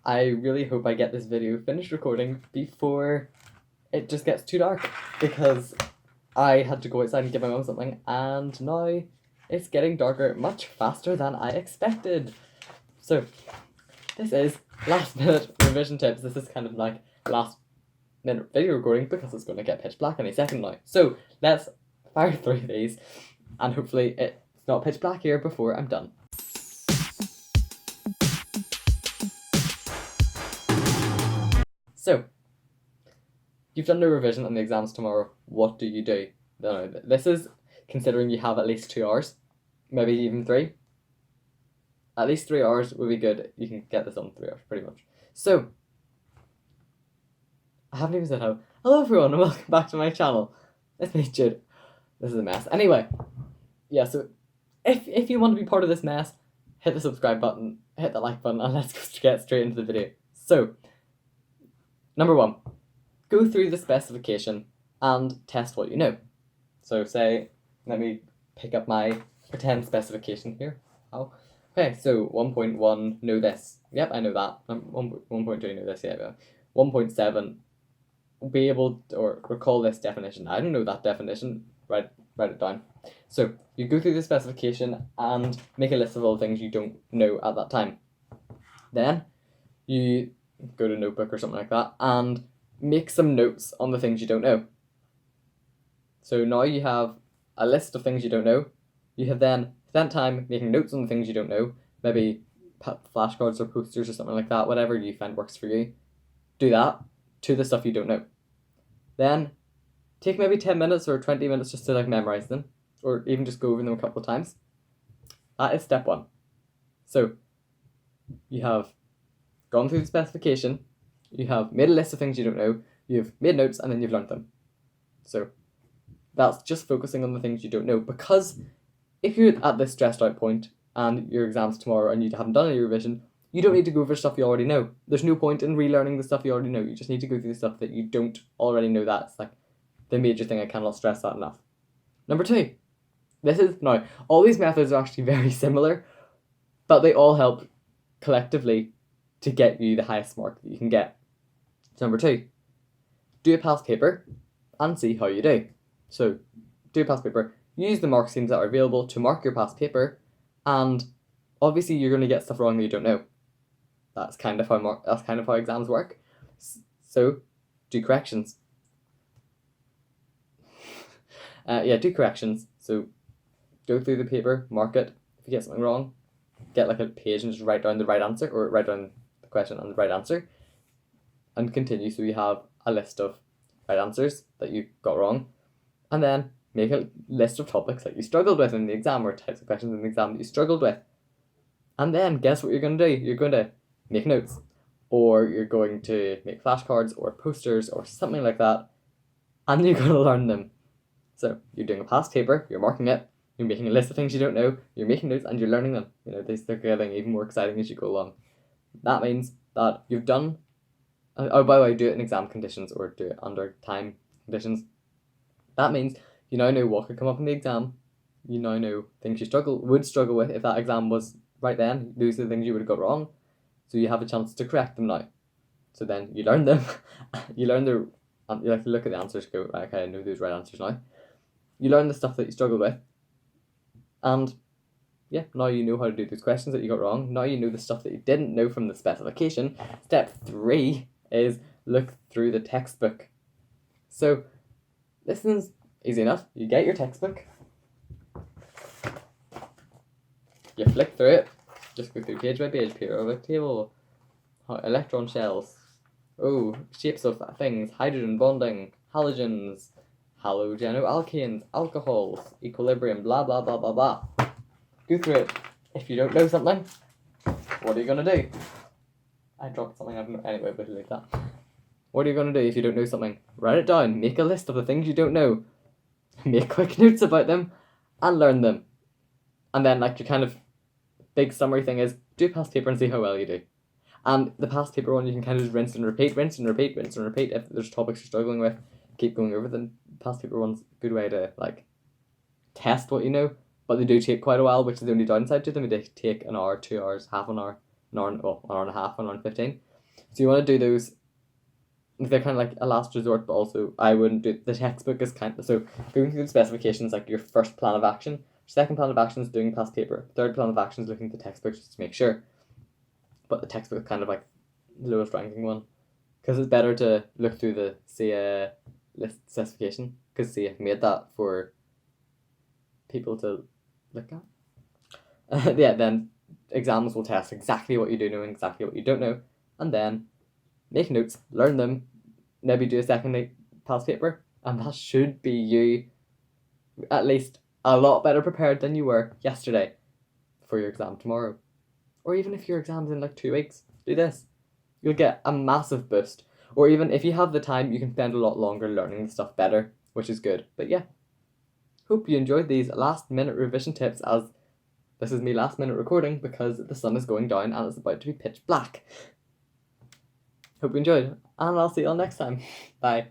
I really hope I get this video finished recording before it just gets too dark, because I had to go outside and give my mum something, and now it's getting darker much faster than I expected. So this is last minute revision tips. This is kind of like last minute video recording because it's going to get pitch black any second now. So let's fire through these, and hopefully it's not pitch black here before I'm done. So, you've done no revision on the exams tomorrow. What do you do? No, this is considering you have at least 2 hours, maybe even 3. At least 3 hours would be good. You can get this done in 3 hours, pretty much. So, I haven't even said hello. Hello everyone, and welcome back to my channel. It's me, Jude. This is a mess. Anyway, yeah, so if you want to be part of this mess, hit the subscribe button, hit the like button, and let's get straight into the video. So, number 1, go through the specification and test what you know. So say, let me pick up my pretend specification here. Oh, okay, so 1.1, know this. Yep, I know that. 1.2, know this, yeah. 1.7, be able to, or recall this definition. I don't know that definition, write it down. So you go through the specification and make a list of all the things you don't know at that time. Then you go to a notebook or something like that and make some notes on the things you don't know. So now you have a list of things you don't know. You have then spent time making notes on the things you don't know, maybe flashcards or posters or something like that, whatever you find works for you. Do that to the stuff you don't know. Then take maybe 10 minutes or 20 minutes just to like memorize them, or even just go over them a couple of times. That is step 1. So you have gone through the specification, you have made a list of things you don't know, you've made notes, and then you've learned them. So that's just focusing on the things you don't know, because if you're at this stressed out point and your exam's tomorrow and you haven't done any revision, you don't need to go over stuff you already know. There's no point in relearning the stuff you already know. You just need to go through the stuff that you don't already know. That's like the major thing. I cannot stress that enough. Number 2, now all these methods are actually very similar, but they all help collectively to get you the highest mark that you can get. So number 2, do a past paper and see how you do. So do a past paper, use the mark schemes that are available to mark your past paper, and obviously you're going to get stuff wrong that you don't know. That's kind of how exams work. So do corrections. Do corrections. So go through the paper, mark it. If you get something wrong, get like a page and just write down the right answer, or write down the question and the right answer, and continue. So you have a list of right answers that you got wrong, and then make a list of topics that you struggled with in the exam, or types of questions in the exam that you struggled with. And then guess what you're going to do? You're going to make notes, or you're going to make flashcards or posters or something like that, and you're going to learn them. So you're doing a past paper, you're marking it, you're making a list of things you don't know, you're making notes, and you're learning them. They're getting even more exciting as you go along. That means that you've done, by the way, do it in exam conditions or do it under time conditions. That means you now know what could come up in the exam. You now know things you would struggle with if that exam was right then. Those are the things you would have got wrong. So you have a chance to correct them now. So then you learn them. You learn you like to look at the answers, go, okay, I know those right answers now. You learn the stuff that you struggled with. And yeah, now you know how to do those questions that you got wrong. Now you know the stuff that you didn't know from the specification. Step 3 is look through the textbook. So this is easy enough. You get your textbook. You flick through it. Just go through page by page. Periodic table. Electron shells. Oh, shapes of things. Hydrogen bonding. Halogens. Halogenoalkanes. Alcohols. Equilibrium. Blah, blah, blah, blah, blah. Go through it. If you don't know something, what are you going to do? I dropped something. Anyway, but like that. What are you going to do if you don't know something? Write it down. Make a list of the things you don't know. Make quick notes about them. And learn them. And then like your kind of big summary thing is do past paper and see how well you do. And the past paper one you can kind of just rinse and repeat. If there's topics you're struggling with, keep going over them. Past paper one's a good way to like test what you know, but they do take quite a while, which is the only downside to them. They take an hour, 2 hours, half an hour, an hour and a half, an hour and 15. So you want to do those. They're kind of like a last resort, but also I wouldn't do the textbook is kind of so going through the specifications like your first plan of action. Second plan of action is doing past paper. Third plan of action is looking at the textbook just to make sure. But the textbook is kind of like the lowest ranking one because it's better to look through the list specification because I've made that for people to look at. Yeah, then exams will test exactly what you do know and exactly what you don't know, and then make notes, learn them, maybe do a second past paper, and that should be you at least a lot better prepared than you were yesterday for your exam tomorrow. Or even if your exam's in like 2 weeks, do this. You'll get a massive boost. Or even if you have the time, you can spend a lot longer learning the stuff better, which is good. But yeah, hope you enjoyed these last minute revision tips, as this is me last minute recording because the sun is going down and it's about to be pitch black. Hope you enjoyed, and I'll see you all next time. Bye.